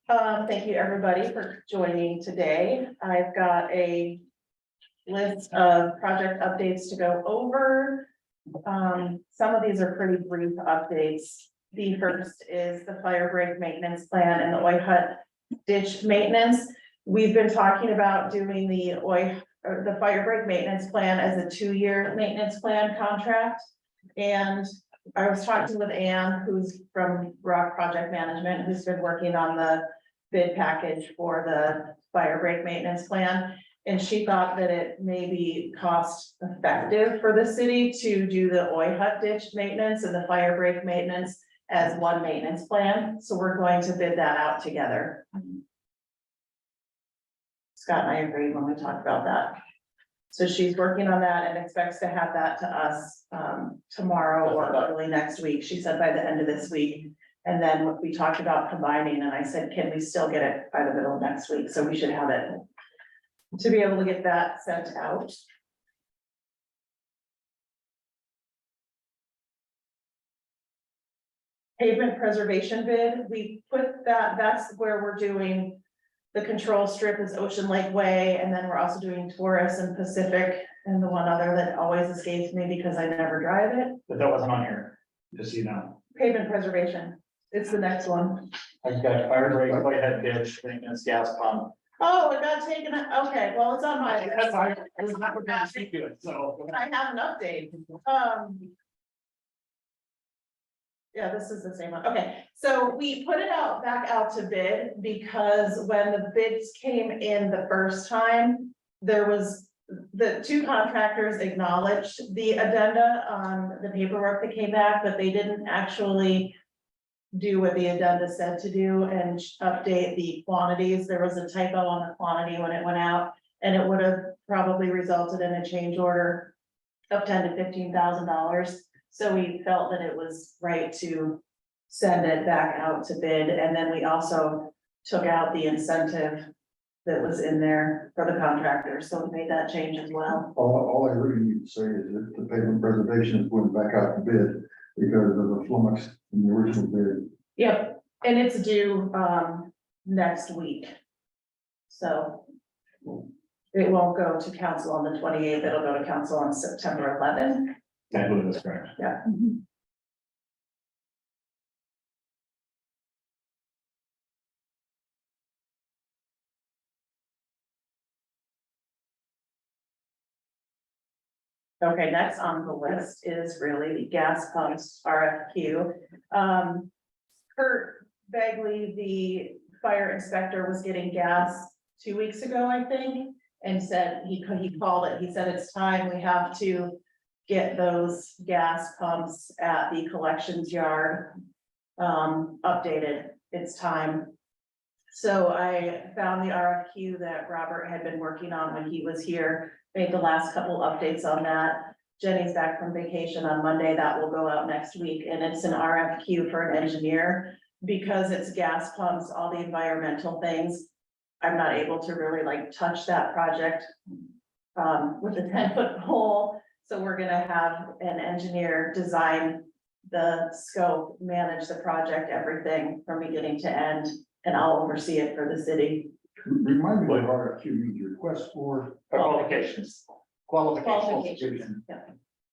Thank you, everybody, for joining today. I've got a list of project updates to go over. Some of these are pretty brief updates. The first is the fire break maintenance plan and the Oi Hut ditch maintenance. We've been talking about doing the fire break maintenance plan as a 2-year maintenance plan contract. And I was talking with Ann, who's from Rock Project Management, who's been working on the bid package for the fire break maintenance plan. And she thought that it may be cost effective for the city to do the Oi Hut ditch maintenance and the fire break maintenance as one maintenance plan. So we're going to bid that out together. Scott and I agreed when we talked about that. So she's working on that and expects to have that to us tomorrow or early next week. She said by the end of this week. And then we talked about combining and I said, can we still get it by the middle of next week? So we should have it to be able to get that sent out. Pavement preservation bid, we put that's where we're doing. The control strip is Ocean Lake Way, and then we're also doing Taurus and Pacific, and the one other that always escapes me because I never drive it. But that wasn't on here, just so you know. Pavement preservation, it's the next one. I've got fire break, Whitehead ditch, maintenance, gas pump. Oh, it got taken, okay, well, it's on my. That's fine. It's not what that sheet did, so. I have an update. Yeah, this is the same one. Okay, so we put it back out to bid because when the bids came in the first time, there was the 2 contractors acknowledged the addenda on the paperwork that came back, but they didn't actually do what the addenda said to do and update the quantities. There was a typo on the quantity when it went out, and it would have probably resulted in a change order of $10,000 to $15,000. So we felt that it was right to send it back out to bid, and then we also took out the incentive that was in there for the contractors, so we made that change as well. All I really need to say is that the pavement preservation is going back out to bid because of the flummox in the original bid. Yep, and it's due next week. So it won't go to council on the 28th, it'll go to council on September 11th. I believe that's correct. Yeah. Okay, next on the list is really the gas pumps RFQ. Kurt Bagley, the fire inspector, was getting gas 2 weeks ago, I think, and said he called it. He said it's time we have to get those gas pumps at the collections yard updated. It's time. So I found the RFQ that Robert had been working on when he was here, made the last couple updates on that. Jenny's back from vacation on Monday. That will go out next week, and it's an RFQ for an engineer because it's gas pumps, all the environmental things. I'm not able to really touch that project with a 10-foot pole. So we're gonna have an engineer design the scope, manage the project, everything from beginning to end, and I'll oversee it for the city. Remind me what RFQ means, request for. Qualifications. Qualifications. Yeah.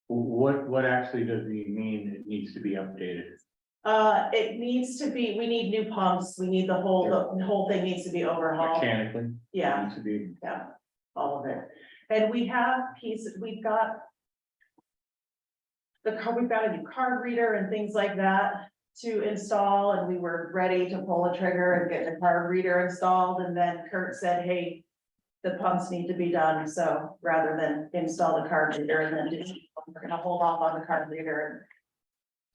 What actually does he mean it needs to be updated? It needs to be, we need new pumps, we need the whole thing needs to be overhauled. Mechanically? Yeah, Needs to be, yeah, all of it. And we have pieces, we've got we've got a new card reader and things like that to install, and we were ready to pull the trigger and get the card reader installed, and then Kurt said, hey, the pumps need to be done, so rather than install the card reader and then we're gonna hold off on the card reader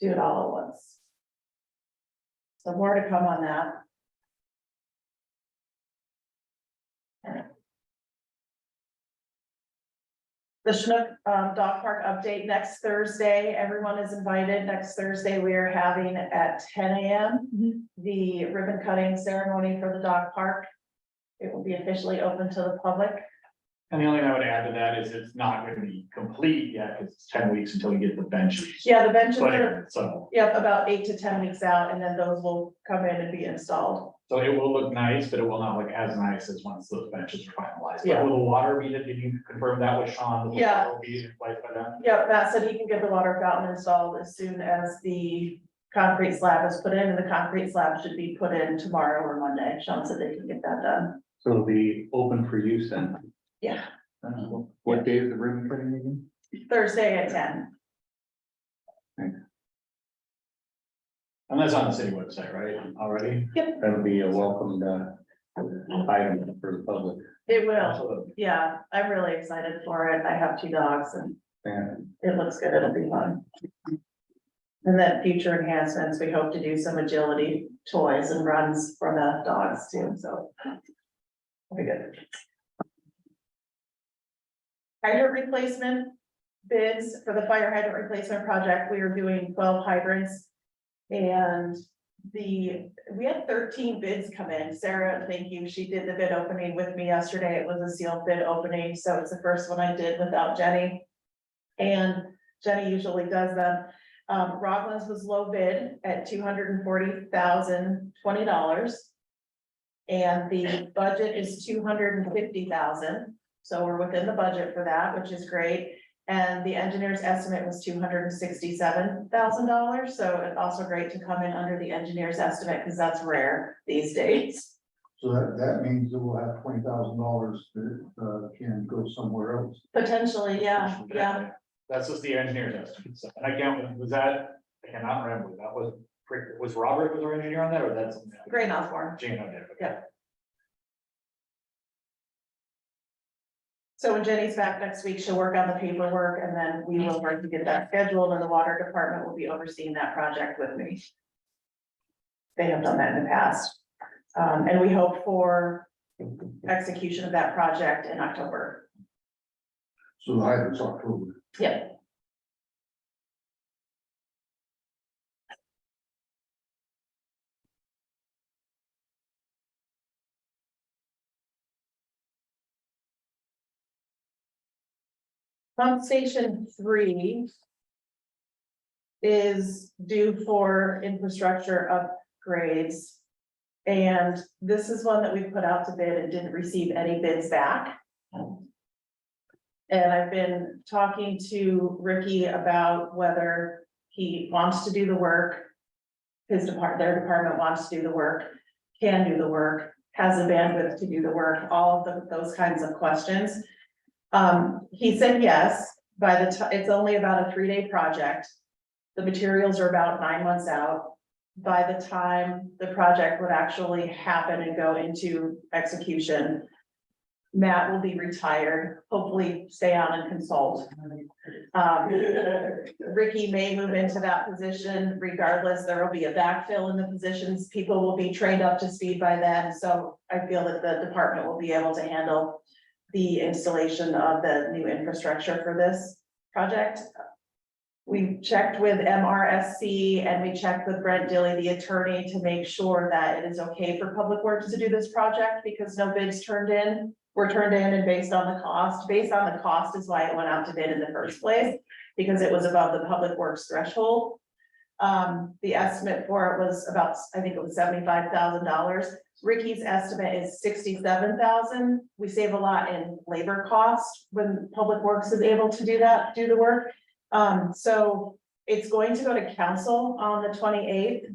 and do it all at once. So more to come on that. The Chinook Dog Park update next Thursday. Everyone is invited. Next Thursday, we are having at 10 a.m. the ribbon cutting ceremony for the dog park. It will be officially open to the public. And the only thing I would add to that is it's not gonna be complete yet, because it's 10 weeks until we get the benches. Yeah, the benches But are, so, yep, about 8 to 10 weeks out, and then those will come in and be installed. so it will look nice, but it will not look as nice as once those benches are finalized. Yeah. But will the water be, did you confirm that with Sean? Will the Yeah. water Be in place by then? Yep, Matt said he can get the water fountain installed as soon as the concrete slab is put in, and the concrete slab should be put in tomorrow or Monday. Sean said they can get that done. So it'll be open for use then. Yeah, What day is the ribbon cutting again? Thursday at 10. And that's on the city website, right, already? That'll be a welcomed item for the public. It will, Absolutely. yeah, I'm really excited for it. I have 2 dogs and And it looks good. It'll be fun. And then future enhancements, we hope to do some agility toys and runs for the dogs too, so. It'll be good. Hydrant replacement bids for the fire hydrant replacement project. We are doing 12 hydrants. And we had 13 bids come in. Sarah, thank you. She did the bid opening with me yesterday. It was a sealed bid opening, so it's the first one I did without Jenny. And Jenny usually does them. Rockland's was low bid at $240,020. And the budget is $250,000. So we're within the budget for that, which is great. And the engineer's estimate was $267,000. So it's also great to come in under the engineer's estimate because that's rare these days. So that means that we'll have $20,000 that can go somewhere else. Potentially, yeah, yeah. That's just the engineer's estimate, so, and I can't, was that, I cannot remember, that was Robert was our engineer on that, or that's? Great Osborne. Gino did, okay. Yeah. So when Jenny's back next week, she'll work on the paperwork and then we will work to get that scheduled and the water department will be overseeing that project with me. They have done that in the past. And we hope for execution of that project in October. So the hydrants October. Yeah. Pump station 3 is due for infrastructure upgrades. And this is one that we put out to bid and didn't receive any bids back. And I've been talking to Ricky about whether he wants to do the work. Their department wants to do the work, can do the work, has the bandwidth to do the work, all of those kinds of questions. He said yes, by the time, it's only about a 3-day project. The materials are about 9 months out. By the time the project would actually happen and go into execution, Matt will be retired, hopefully stay on and consult. Ricky may move into that position regardless. There will be a backfill in the positions. People will be trained up to speed by then. So I feel that the department will be able to handle the installation of the new infrastructure for this project. We checked with MRSC and we checked with Brent Dilley, the attorney, to make sure that it is okay for Public Works to do this project because no bids were turned in and based on the cost is why it went out to bid in the first place, because it was above the Public Works threshold. The estimate for it was about, I think it was $75,000. Ricky's estimate is $67,000. We save a lot in labor cost when Public Works is able to do the work. So it's going to go to council on the 28th.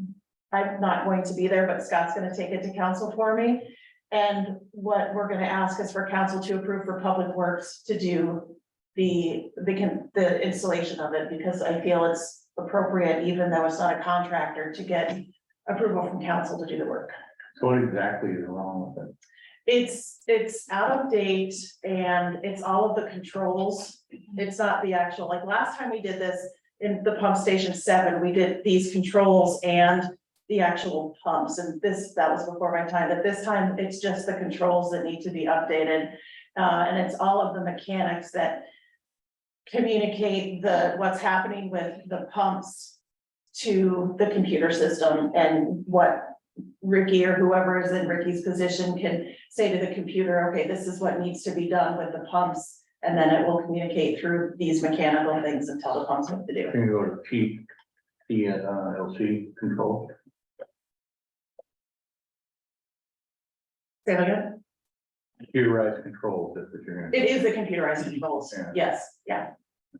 I'm not going to be there, but Scott's going to take it to council for me. And what we're going to ask is for council to approve for Public Works to do the installation of it, because I feel it's appropriate, even though it's not a contractor, to get approval from council to do the work. so what exactly is wrong with it? It's out of date and it's all of the controls. It's not the actual, like last time we did this in the pump station 7, we did these controls and the actual pumps, and that was before my time, but this time it's just the controls that need to be updated. And it's all of the mechanics that communicate what's happening with the pumps to the computer system and what Ricky or whoever is in Ricky's position can say to the computer, okay, this is what needs to be done with the pumps. And then it will communicate through these mechanical things and tell the pumps what to do. Can you go to LC control? Say that again? Computerized controls, that's what you're gonna. It is the computerized controls, Yeah. yes, yeah,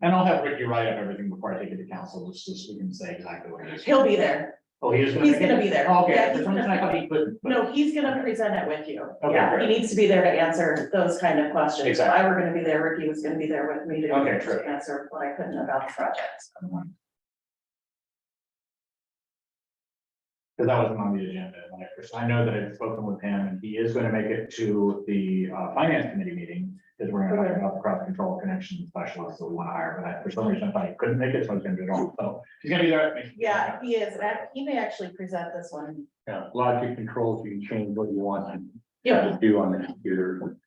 And I'll have Ricky write up everything before I take it to council, just so we can say exactly what it is. he'll be there, Oh, he is gonna. he's make it? gonna be there. Oh, okay, Yeah, for he's some reason I gonna- thought he couldn't. but- No, he's gonna present it with you, Okay, yeah, he great. needs to be there to answer those kind of questions. If Exactly. I were gonna be there, Ricky was gonna be there with me to Okay, to terrific. answer what I couldn't about the project. Because that wasn't on the agenda, when I know that I've spoken with him, and he is gonna make it to the finance committee meeting. Because we're gonna talk about the cross control connection specialist that we wanna hire, but for some reason I thought he couldn't make it, so I was gonna do it all, so he's gonna be there. Yeah, he is, he may actually present this one. Yeah, logic controls, you can change what you want to Yeah, do on the computer.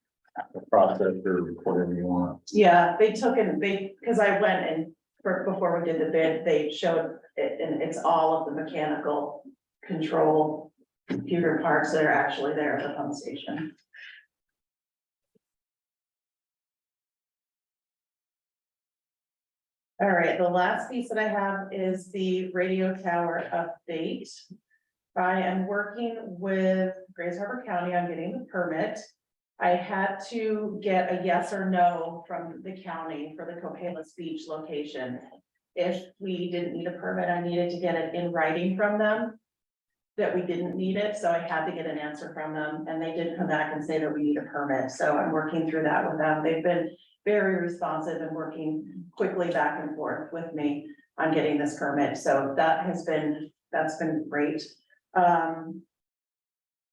The process or whatever you want. yeah, they took it, because I went and before we did the bid, they showed it, and it's all of the mechanical control computer parts that are actually there at the pump station. All right, the last piece that I have is the radio tower update. I am working with Grays Harbor County on getting the permit. I had to get a yes or no from the county for the Copalis Beach location. If we didn't need a permit, I needed to get it in writing from them that we didn't need it, so I had to get an answer from them, and they did come back and say that we need a permit, so I'm working through that with them. They've been very responsive and working quickly back and forth with me on getting this permit, so that's been great. I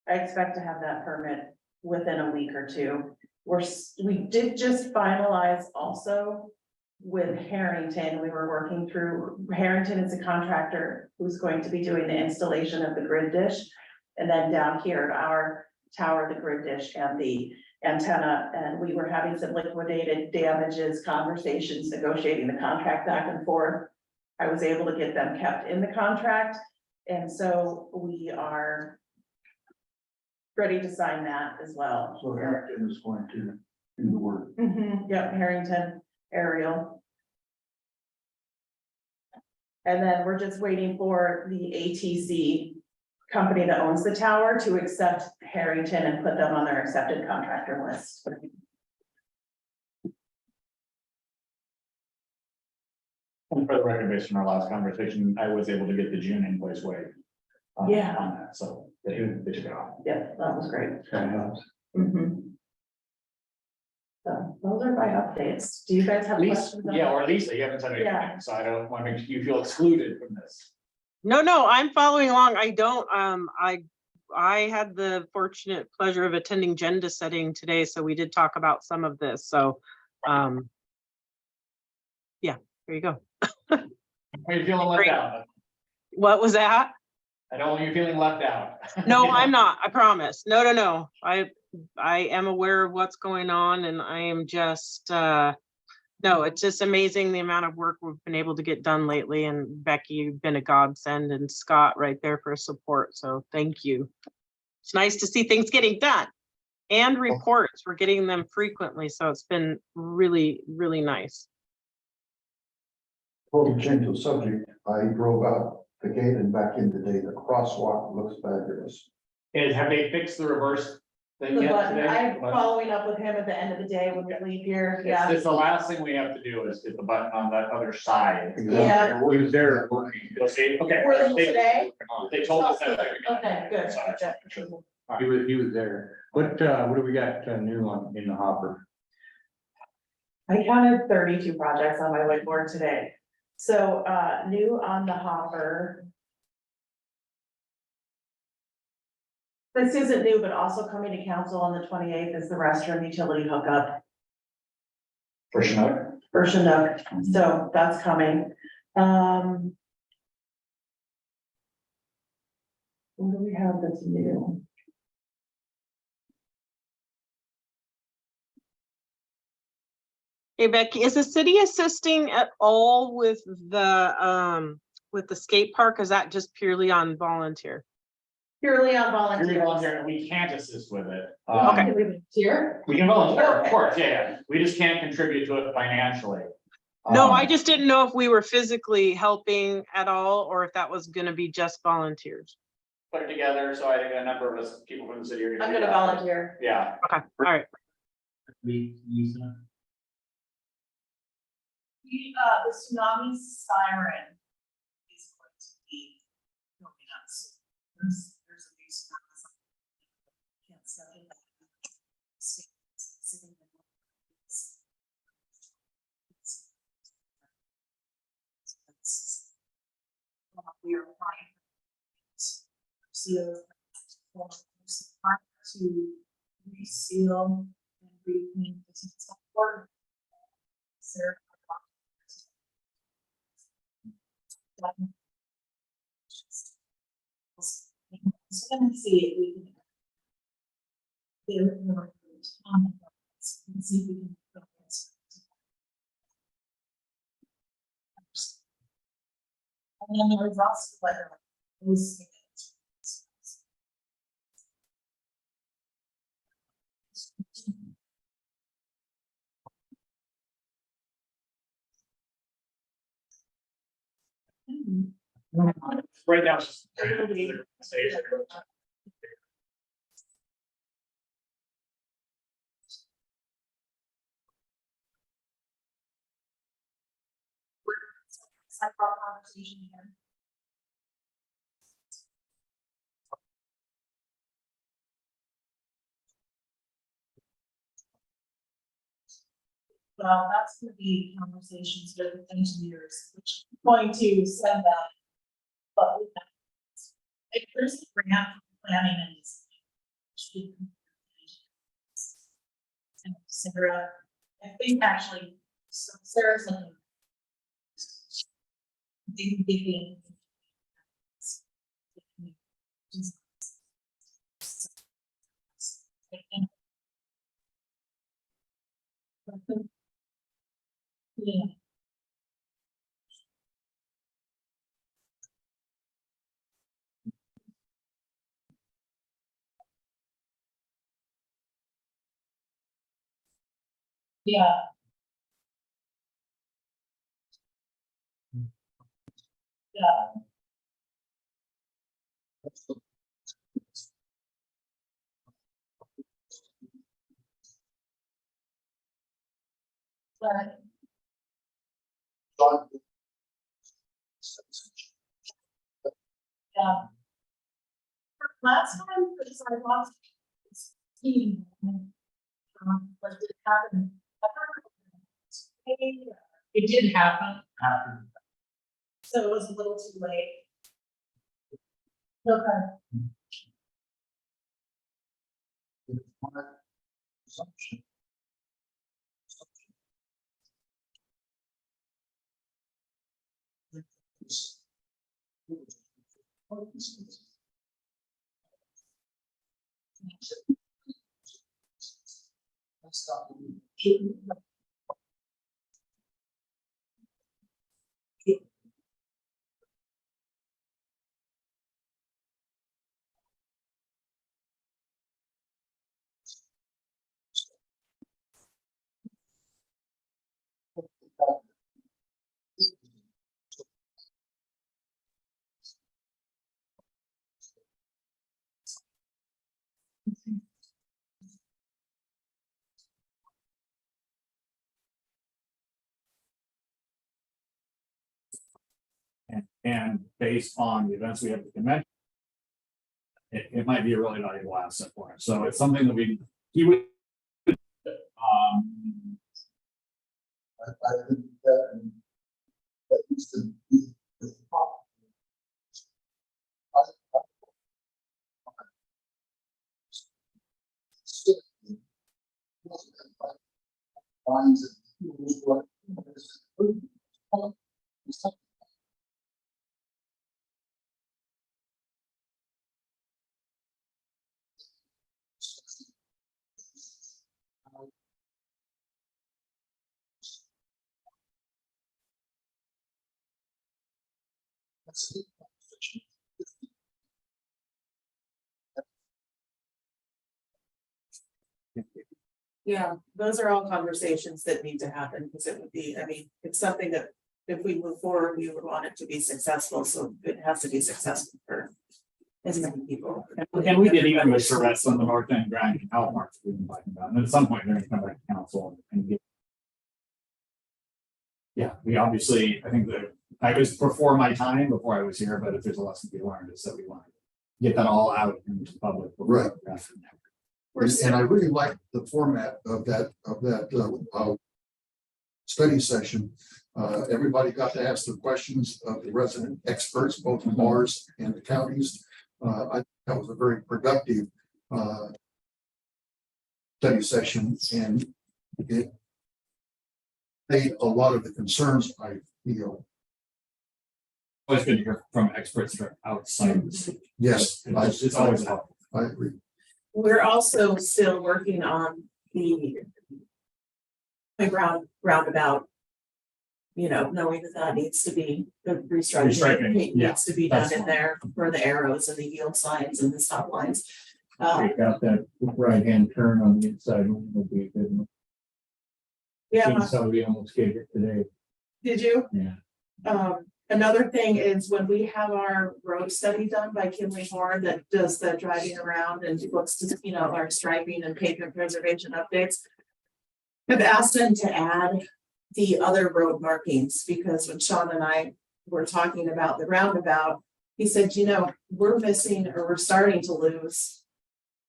expect to have that permit within a week or two. We did just finalize also with Harrington. We were working through, Harrington is a contractor who's going to be doing the installation of the grid dish. And then down here at our tower, the grid dish and the antenna, and we were having some liquidated damages conversations, negotiating the contract back and forth. I was able to get them kept in the contract, and so we are ready to sign that as well. So Harrington is going to do the work. Yep, Harrington aerial. And then we're just waiting for the ATC company that owns the tower to accept Harrington and put them on their accepted contractor list. And for the record, based on our last conversation, I was able to get the June invoice waived. Yeah. On that, so they took it off. Yeah, that was great. That helps. So those are my updates. Do you guys have Lisa, questions? on yeah, that? or Lisa, you haven't said Yeah. anything, so I don't want to make you feel excluded from this. No, I'm following along. I don't, I had the fortunate pleasure of attending agenda setting today, so we did talk about some of this, so, yeah, there you go. Are you feeling left Great. out? What was that? I don't want you feeling left out. No, I'm not, I promise. No. I am aware of what's going on and I am just, no, it's just amazing the amount of work we've been able to get done lately, and Becky, you've been a godsend, and Scott right there for support, so thank you. It's nice to see things getting done. And reports, we're getting them frequently, so it's been really, really nice. Totally change the subject. I drove out the gate and back in today. The crosswalk looks fabulous. Have they fixed the reverse thing The yet button, today? I'm following up with him at the end of the day when we leave here, yeah. It's the last thing we have to do is get the button on that other side. Yeah. We was there working. You'll see, okay. Were they today? They told us that. Okay, good. So I just- He was there. What do we got new on in the hopper? I counted 32 projects on my whiteboard today. So, new on the hopper. This isn't new, but also coming to council on the 28th is the restroom utility hookup For Chinook. for Chinook, so that's coming. What do we have that's new? Hey Becky, is the city assisting at all with the skate park? Is that just purely on volunteer? Purely on You're volunteer. volunteer, and we can't assist with it. Okay. Here? We can volunteer, of course, yeah, we just can't contribute to it financially. No, I Um, just didn't know if we were physically helping at all, or if that was gonna be just volunteers. Put it together, so I think a number of us, people from the city are gonna. I'm do gonna that. volunteer. Yeah, Okay, all right. The tsunami siren is going to be going up soon. There's a new tsunami. Can't say that. Sitting in we are applying. So, to reseal and reclaim this support. Sarah. So let me see if we can. See if we can. And then there was also whether those. right now, it's just. Sidewalk conversation here. Well, that's gonna be conversations with engineers, which I'm going to send that. But we have. If there's a grant for planning and design, should be. And Sarah, I think actually, so Sarah's looking. Didn't give me. Yeah. Yeah. Yeah. But. Yeah. Last time, for the sidewalks. Team. But it happened. It did happen. So it was a little too late. Okay. And based on the events we have to convention. It might be a really valuable asset for us, so it's something that he would. I think that used to be the top. Finds it. That's it. Yeah, those are all conversations that need to happen, because it would be, I mean, it's something that if we move forward, we would want it to be successful, so it has to be successful for as many people. And we did even with Charette on the north end grind and health marks we've been talking about, and at some point they're gonna come back to council and get. Yeah, we obviously, I think that I was before my time, before I was here, but if there's a lesson to be learned, it's that we want to get that all out into the public. Right. We're And I really like the format of that, study session. Everybody got to ask the questions of the resident experts, both from ours and the counties. I think that was a very productive, study session, and it made a lot of the concerns I feel. Always good to hear from experts that are outside the city. Yes, It's always helpful. I agree. We're also still working on the roundabout. You know, knowing that needs to be, the Restriping, restriping yeah, needs to be done that's in fine. there for the arrows and the yield signs and the stop lines. Take out that right-hand turn on the inside will be a good one. Yeah, Somebody almost gave it today. did you? Yeah. Another thing is when we have our road study done by Kinley Horn that does the driving around and looks to, you know, our striping and pavement preservation updates. I've asked them to add the other road markings, because when Sean and I were talking about the roundabout, he said, you know, we're missing, or we're starting to lose.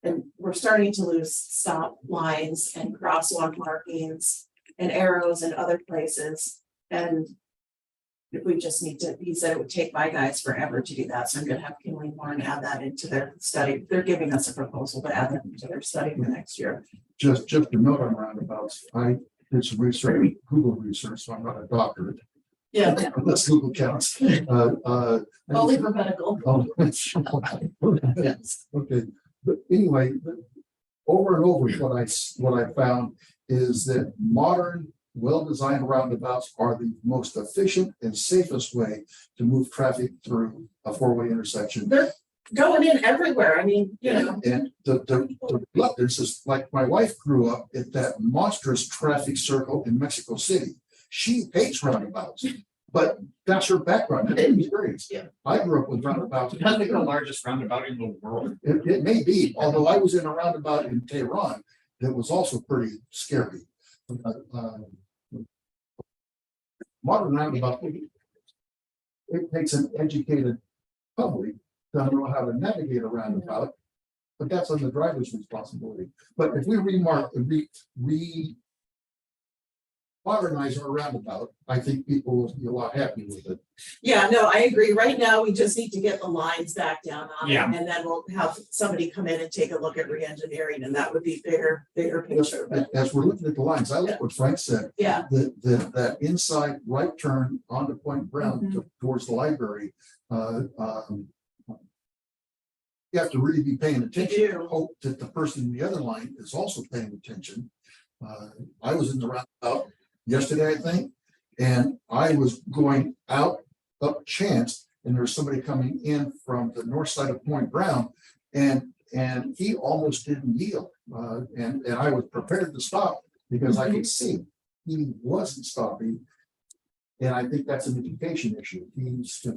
And we're starting to lose stop lines and crosswalk markings and arrows in other places. And if we just need to, he said it would take my guys forever to do that, so I'm gonna have Kinley Horn add that into their study. They're giving us a proposal to add that into their study for next year. Just a note on roundabouts. I did some research, Google research, so I'm not a doctor. Yeah, Let's Google counts. only for medical. Oh, okay, but anyway, over and over, what I found is that modern, well-designed roundabouts are the most efficient and safest way to move traffic through a four-way intersection. They're going in everywhere. I mean, you know, And the reluctance is, like, my wife grew up at that monstrous traffic circle in Mexico City. She hates roundabouts, but that's her background, that's her experience. Yeah. I grew up with roundabouts. It doesn't make the largest roundabout in the world. It may be, although I was in a roundabout in Tehran that was also pretty scary. Modern roundabout, it takes an educated public to know how to navigate a roundabout, but that's on the driver's responsibility. But if we modernize our roundabout, I think people will be a lot happier with it. yeah, no, I agree. Right now, we just need to get the lines back down on it, Yeah. and then we'll have somebody come in and take a look at re-engineering, and that would be bigger picture. But As we're looking at the lines, I like what Frank said. yeah, That inside right turn onto Point Brown towards the library. You have to really be paying attention. do. Hope that the person in the other line is also paying attention. I was in the roundabout yesterday, I think, and I was going out up Chance, and there was somebody coming in from the north side of Point Brown, and he almost didn't yield. And I was prepared to stop because I could see he wasn't stopping. And I think that's an education issue. He's. Yeah.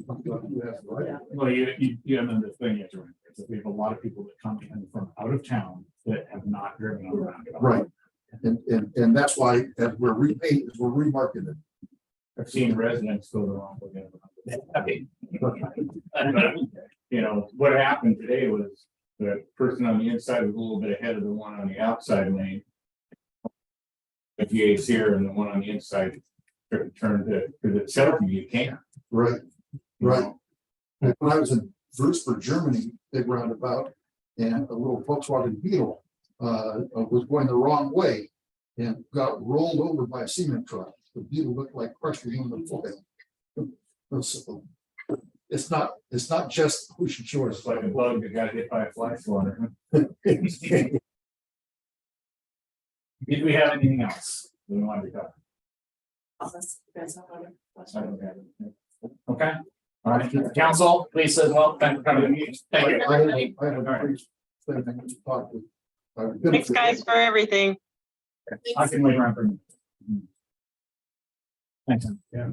Well, you have another thing you have to remember, is that we have a lot of people that come in from out of town that have not driven on the roundabout. Right. And that's why, as we're repainting, we're remarketing it. I've seen residents go the wrong way. You know, what happened today was the person on the inside was a little bit ahead of the one on the outside lane. The VA's here and the one on the inside turned to, because it said you can't. Right. you Right. know. When I was in Würzburg, Germany, big roundabout, and a little Volkswagen Beetle was going the wrong way and got rolled over by a cement truck. The Beetle looked like crushed aluminum foil. So, it's not just pushing shores. It's like a bug that got hit by a fly swatter. Right. Did we have anything else we wanted to cover? Unless you guys have other questions. Okay, all right, council, Lisa, as well, thank you for coming. Thank you. I have a brief thing I need to talk with. Thanks, guys, for everything. I can wait around for. Thanks. Yeah.